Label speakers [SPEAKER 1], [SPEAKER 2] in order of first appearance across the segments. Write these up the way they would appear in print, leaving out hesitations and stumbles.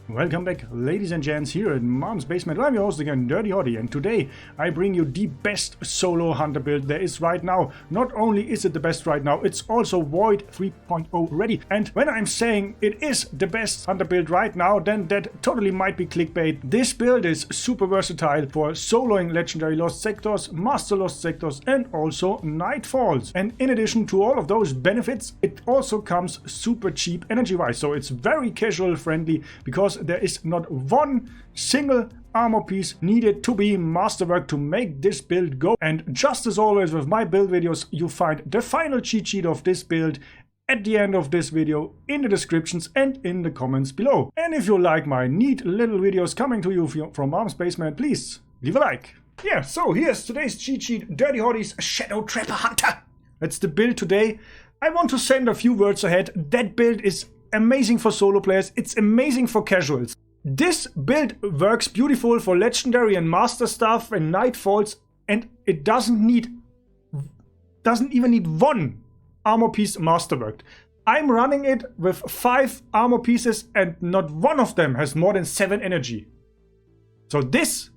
[SPEAKER 1] Welcome back, ladies and gents, here at Mom's Basement. I'm your host again, DirtyHotte, and today I bring you the best solo hunter build there is right now. Not only is it the best right now, it's also Void 3.0 ready. And when I'm saying it is the best hunter build right now, then that totally might be clickbait. This build is super versatile for soloing legendary lost sectors, master lost sectors, and also nightfalls. And in addition to all of those benefits, it also comes super cheap energy-wise. So it's very casual friendly because there is not one single armor piece needed to be masterwork to make this build go. And just as always with my build videos, you find the final cheat sheet of this build at the end of this video, in the descriptions and in the comments below. And if you like my neat little videos coming to you from Mom's Basement, please leave a like. Yeah, so here's today's cheat sheet, DirtyHotte's Shadow Trapper Hunter. That's the build today. I want to send a few words ahead. That build is amazing for solo players, it's amazing for casuals. This build works beautiful for legendary and master stuff and nightfalls, and it doesn't even need one armor piece masterworked. I'm running it with 5 armor pieces and not one of them has more than 7 energy. So this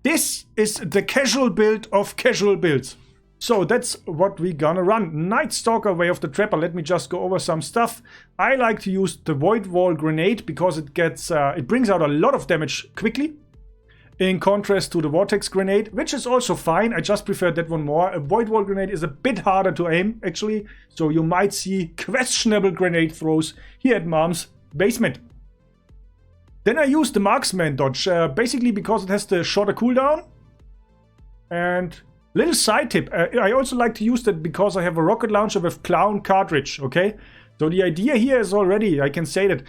[SPEAKER 1] is the casual build of casual builds. So that's what we're gonna run. Night Stalker, Way of the Trapper. Let me just go over some stuff. I like to use the Void Wall Grenade because it brings out a lot of damage quickly. In contrast to the Vortex Grenade, which is also fine. I just prefer that one more. A Void Wall Grenade is a bit harder to aim, actually. So you might see questionable grenade throws here at Mom's Basement. Then I use the Marksman Dodge, basically because it has the shorter cooldown. And little side tip, I also like to use that because I have a rocket launcher with clown cartridge, okay? So the idea here is already, I can say that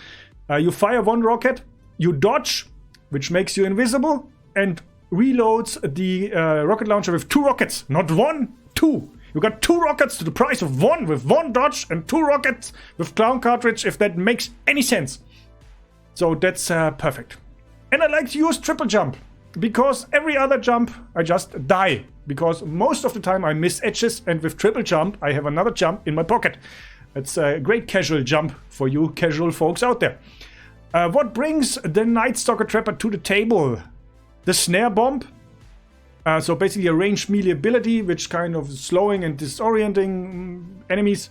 [SPEAKER 1] you fire one rocket, you dodge, which makes you invisible, and reloads the rocket launcher with 2 rockets. Not 1, 2. You got 2 rockets to the price of 1 with 1 dodge and 2 rockets with clown cartridge, if that makes any sense. So that's perfect. And I like to use triple jump, because every other jump I just die. Because most of the time I miss edges, and with triple jump I have another jump in my pocket. It's a great casual jump for you casual folks out there. What brings the Night Stalker Trapper to the table? The Snare Bomb. So basically a ranged melee ability, which kind of slowing and disorienting enemies.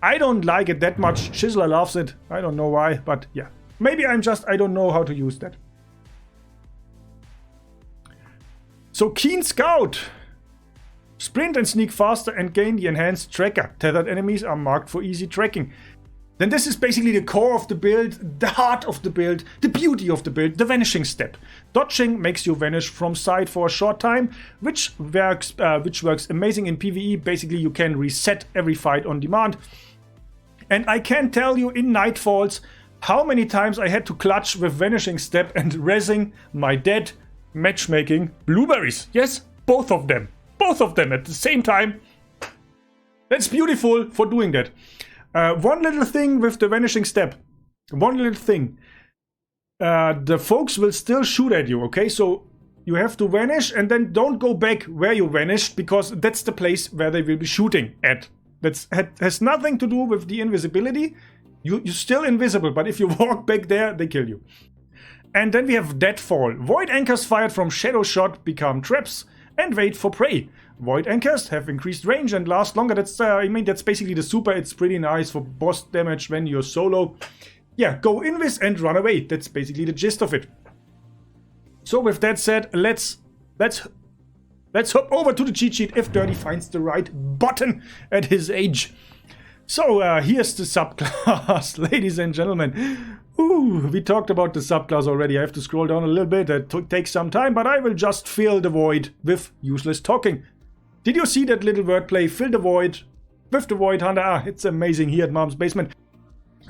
[SPEAKER 1] I don't like it that much. Chiseler loves it. I don't know why, but yeah. Maybe I don't know how to use that. So Keen Scout. Sprint and sneak faster and gain the enhanced tracker. Tethered enemies are marked for easy tracking. Then this is basically the core of the build, the heart of the build, the beauty of the build, the vanishing step. Dodging makes you vanish from sight for a short time, which works amazing in PvE. Basically you can reset every fight on demand. And I can't tell you in Nightfalls how many times I had to clutch with vanishing step and rezzing my dead matchmaking blueberries. Yes, both of them at the same time. That's beautiful for doing that. One little thing with the vanishing step, the folks will still shoot at you, okay? So you have to vanish and then don't go back where you vanished, because that's the place where they will be shooting at. That has nothing to do with the invisibility. You're still invisible, but if you walk back there, they kill you. And then we have Deadfall. Void anchors fired from Shadow Shot become traps and wait for prey. Void anchors have increased range and last longer. That's that's basically the super. It's pretty nice for boss damage when you're solo. Yeah, go invis and run away. That's basically the gist of it. So with that said, let's hop over to the cheat sheet if Dirty finds the right button at his age. So here's the subclass, ladies and gentlemen. Ooh, we talked about the subclass already. I have to scroll down a little bit. That takes some time, but I will just fill the void with useless talking. Did you see that little wordplay? Fill the void with the Void Hunter. Ah, it's amazing here at Mom's Basement.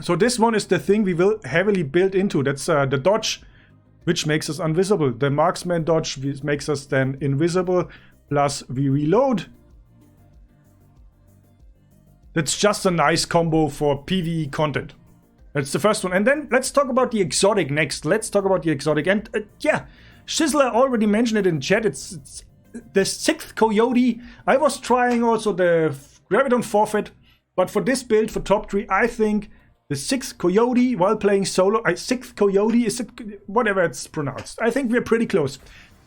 [SPEAKER 1] So this one is the thing we will heavily build into. That's the dodge, which makes us invisible. The Marksman Dodge makes us then invisible. Plus we reload. That's just a nice combo for PvE content. That's the first one. And then let's talk about the exotic next. And yeah, Chiseler already mentioned it in chat. It's the 6th Coyote. I was trying also the Graviton Forfeit. But for this build, for top 3, I think The 6th Coyote while playing solo. 6th Coyote, is it? Whatever it's pronounced. I think we're pretty close.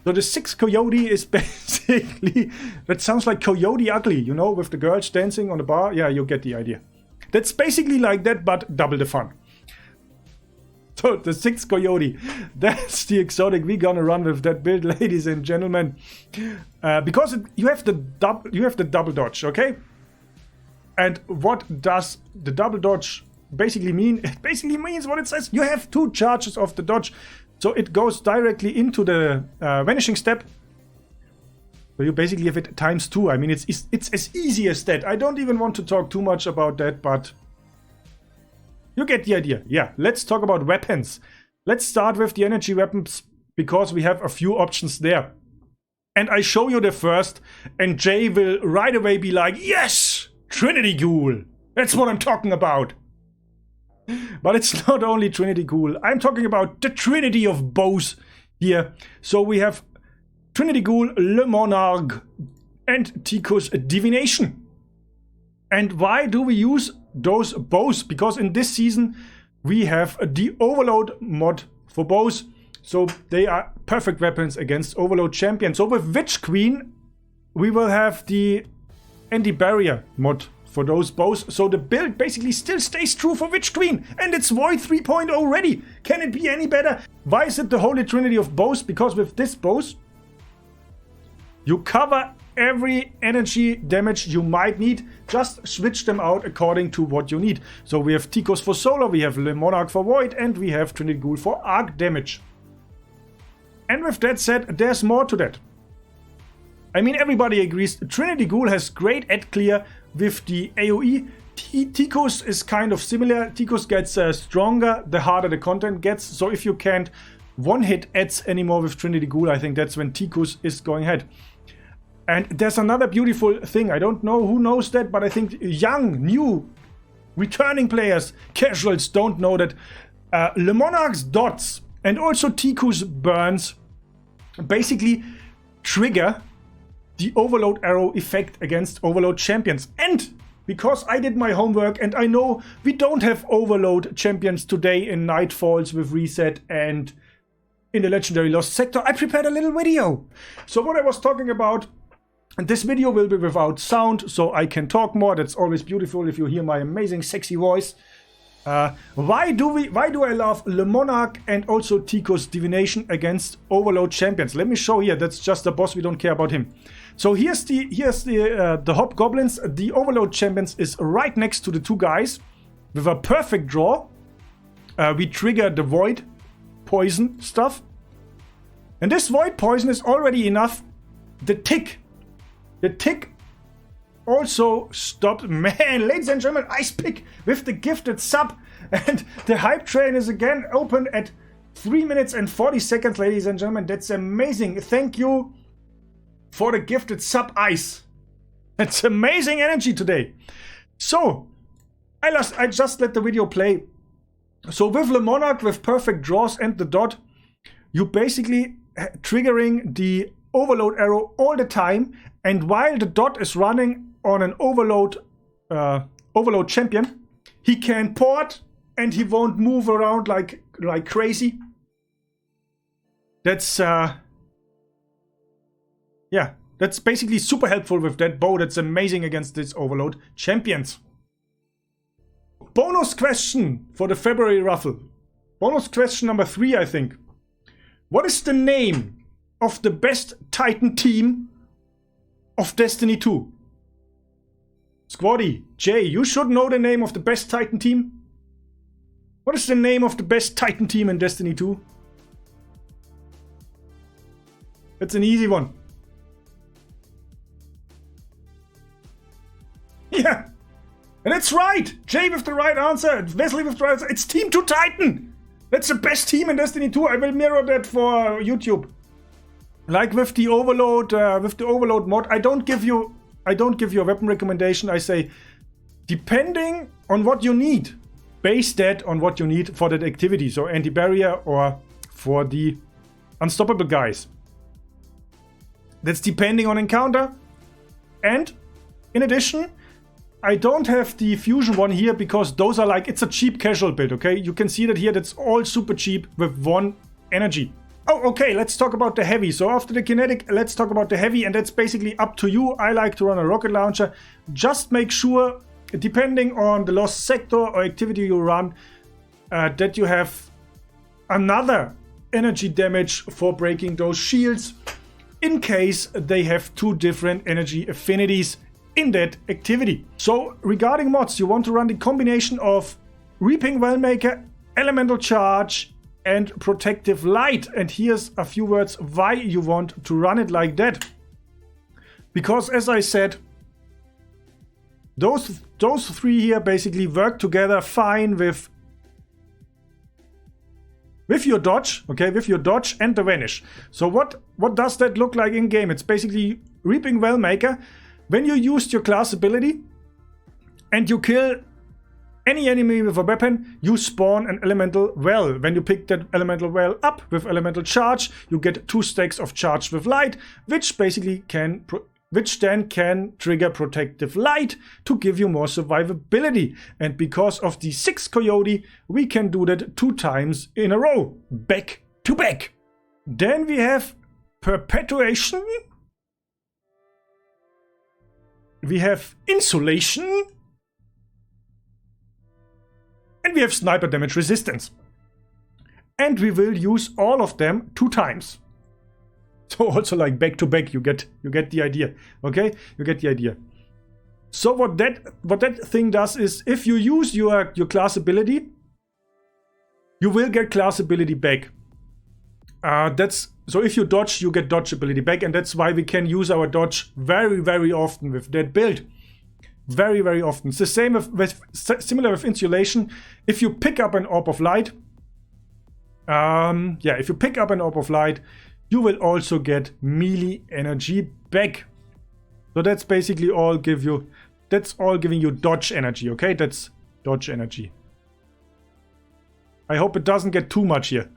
[SPEAKER 1] So the 6th Coyote is basically... That sounds like Coyote Ugly, you know, with the girls dancing on the bar. Yeah, you get the idea. That's basically like that, but double the fun. So the 6th Coyote, that's the exotic we're gonna run with that build, ladies and gentlemen. Because you have the double dodge, okay? And what does the double dodge basically mean? It basically means what it says. You have 2 charges of the dodge, so it goes directly into the vanishing step. So you basically have it times 2. I mean, it's as easy as that. I don't even want to talk too much about that, but you get the idea. Yeah, let's talk about weapons. Let's start with the energy weapons, because we have a few options there. And I show you the first, and Jay will right away be like, yes, Trinity Ghoul. That's what I'm talking about. But it's not only Trinity Ghoul. I'm talking about the Trinity of bows here. So we have Trinity Ghoul, Le Monarque, and Ticuu's Divination. And why do we use those bows? Because in this season we have the Overload mod for bows. So they are perfect weapons against Overload champions. So with Witch Queen we will have the anti-barrier mod for those bows. So the build basically still stays true for Witch Queen. And it's Void 3.0 already. Can it be any better? Why is it the Holy Trinity of bows? Because with this bows you cover every energy damage you might need. Just switch them out according to what you need. So we have Ticuu's for solar, we have Le Monarque for void, and we have Trinity Ghoul for arc damage. And with that said, there's more to that. I mean, everybody agrees Trinity Ghoul has great ad clear with the AoE. Ticuu's is kind of similar. Ticuu's gets stronger the harder the content gets. So if you can't one-hit ads anymore with Trinity Ghoul, I think that's when Ticuu's is going ahead. And there's another beautiful thing. I don't know who knows that, but I think young, new, returning players, casuals don't know that Le Monarque's dots and also Ticuu's burns basically trigger the Overload arrow effect against Overload champions. And because I did my homework and I know we don't have Overload champions today in Nightfalls with Reset and in the Legendary Lost Sector, I prepared a little video. So what I was talking about, and this video will be without sound, so I can talk more. That's always beautiful if you hear my amazing sexy voice. Why do I love Le Monarque and also Ticuu's Divination against Overload champions? Let me show here. That's just a boss. We don't care about him. So here's the Hobgoblins. The Overload champions is right next to the 2 guys with a perfect draw. We trigger the Void poison stuff, and this Void poison is already enough. The tick also stopped. Man, ladies and gentlemen, Ice Pick with the gifted sub. And the hype train is again open at 3 minutes and 40 seconds, ladies and gentlemen. That's amazing. Thank you for the gifted sub, Ice. It's amazing energy today. So, I just let the video play. So with Le Monarque, with perfect draws and the dot, you basically triggering the Overload arrow all the time. And while the dot is running on an Overload champion, he can port and he won't move around like crazy. That's yeah, that's basically super helpful with that bow. That's amazing against these Overload champions. Bonus question for the February raffle. Bonus question number 3, I think. What is the name of the best Titan team of Destiny 2? Squaddy, Jay, you should know the name of the best Titan team. What is the name of the best Titan team in Destiny 2? It's an easy one. Yeah. And it's right. Jay with the right answer. Wesley with the right answer. It's Team 2 Titan. That's the best team in Destiny 2. I will mirror that for YouTube. Like with the Overload mod, I don't give you a weapon recommendation. I say, depending on what you need, base that on what you need for that activity. So anti-barrier or for the unstoppable guys. That's depending on encounter. And in addition, I don't have the fusion one here because those are like, it's a cheap casual build, okay? You can see that here, that's all super cheap with 1 energy. Oh, okay, let's talk about the heavy. So after the kinetic, let's talk about the heavy, and that's basically up to you. I like to run a rocket launcher. Just make sure, depending on the lost sector or activity you run, that you have another energy damage for breaking those shields in case they have 2 different energy affinities in that activity. So regarding mods, you want to run the combination of Reaping Wellmaker, Elemental Charge, and Protective Light. And here's a few words why you want to run it like that. Because as I said, those 3 here basically work together fine with your dodge, okay, with your dodge and the vanish. So what does that look like in game? It's basically Reaping Wellmaker. When you used your class ability and you kill any enemy with a weapon, you spawn an elemental well. When you pick that elemental well up with elemental charge, you get 2 stacks of charge with light, which basically then can trigger protective light to give you more survivability. And because of the 6 Coyote, we can do that 2 times in a row, back to back. Then we have Perpetuation. We have Insulation. And we have Sniper Damage Resistance. And we will use all of them 2 times. So also like back to back, you get the idea. Okay? You get the idea. So what that thing does is, if you use your class ability, you will get class ability back. So if you dodge, you get dodge ability back, and that's why we can use our dodge very, very often with that build. Very, very often. It's the same similar with Insulation. If you pick up an Orb of Light, if you pick up an Orb of Light, you will also get melee energy back. So that's basically all giving you dodge energy, okay? That's dodge energy. I hope it doesn't get too much here.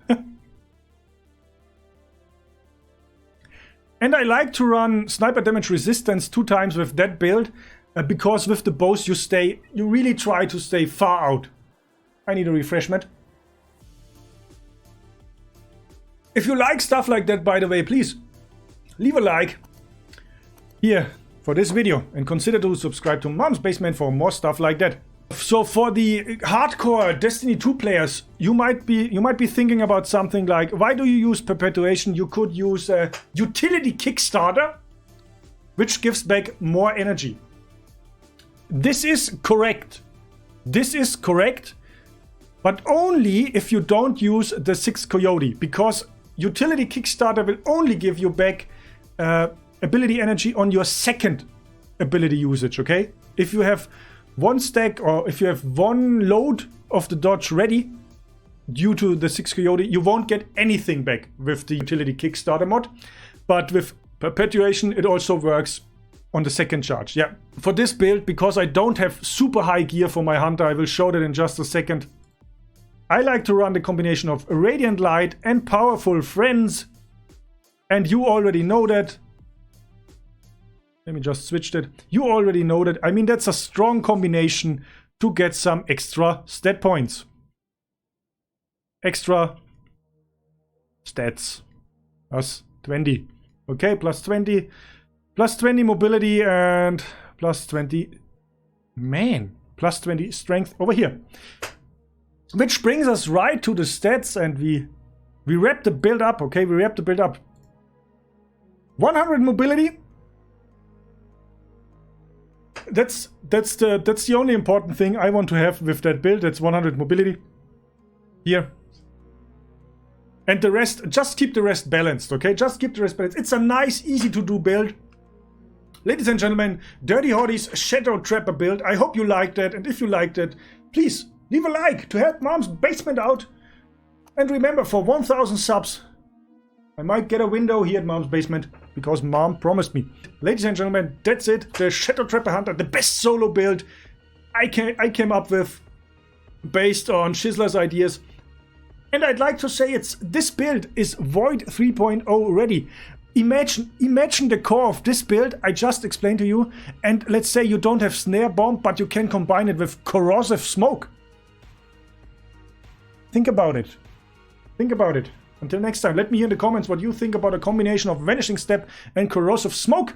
[SPEAKER 1] And I like to run Sniper Damage Resistance 2 times with that build. Because with the bows you really try to stay far out. I need a refreshment. If you like stuff like that, by the way, please leave a like here for this video and consider to subscribe to Mom's Basement for more stuff like that. So for the hardcore Destiny 2 players, you might be thinking about something like, why do you use Perpetuation? You could use a utility Kickstarter, which gives back more energy. This is correct. This is correct, but only if you don't use the 6 Coyote, because Utility Kickstarter will only give you back ability energy on your second ability usage, okay? If you have 1 stack or if you have 1 load of the dodge ready due to the 6 Coyote, you won't get anything back with the Utility Kickstarter mod. But with Perpetuation, it also works on the second charge. Yeah, for this build, because I don't have super high gear for my hunter, I will show that in just a second. I like to run the combination of Radiant Light and Powerful Friends. And you already know that. Let me just switch that. You already know that. I mean, that's a strong combination to get some extra stat points. Extra stats. Plus 20. Okay, plus 20. Plus 20 mobility and plus 20, plus 20 strength over here. Which brings us right to the stats, and we wrap the build up, okay? We wrap the build up. 100 mobility. That's the only important thing I want to have with that build. That's 100 mobility. Here. And the rest, just keep the rest balanced, okay? Just keep the rest balanced. It's a nice, easy to do build. Ladies and gentlemen, DirtyHotte's Shadow Trapper build. I hope you liked that, and if you liked it, please leave a like to help Mom's Basement out. And remember, for 1000 subs, I might get a window here at Mom's Basement, because Mom promised me. Ladies and gentlemen, that's it. The Shadow Trapper Hunter, the best solo build I came up with based on Shizzler's ideas. And I'd like to say this build is Void 3.0 ready. Imagine the core of this build I just explained to you, and let's say you don't have Snare Bomb, but you can combine it with Corrosive Smoke. Think about it. Think about it. Until next time, let me hear in the comments what you think about a combination of Vanishing Step and Corrosive Smoke.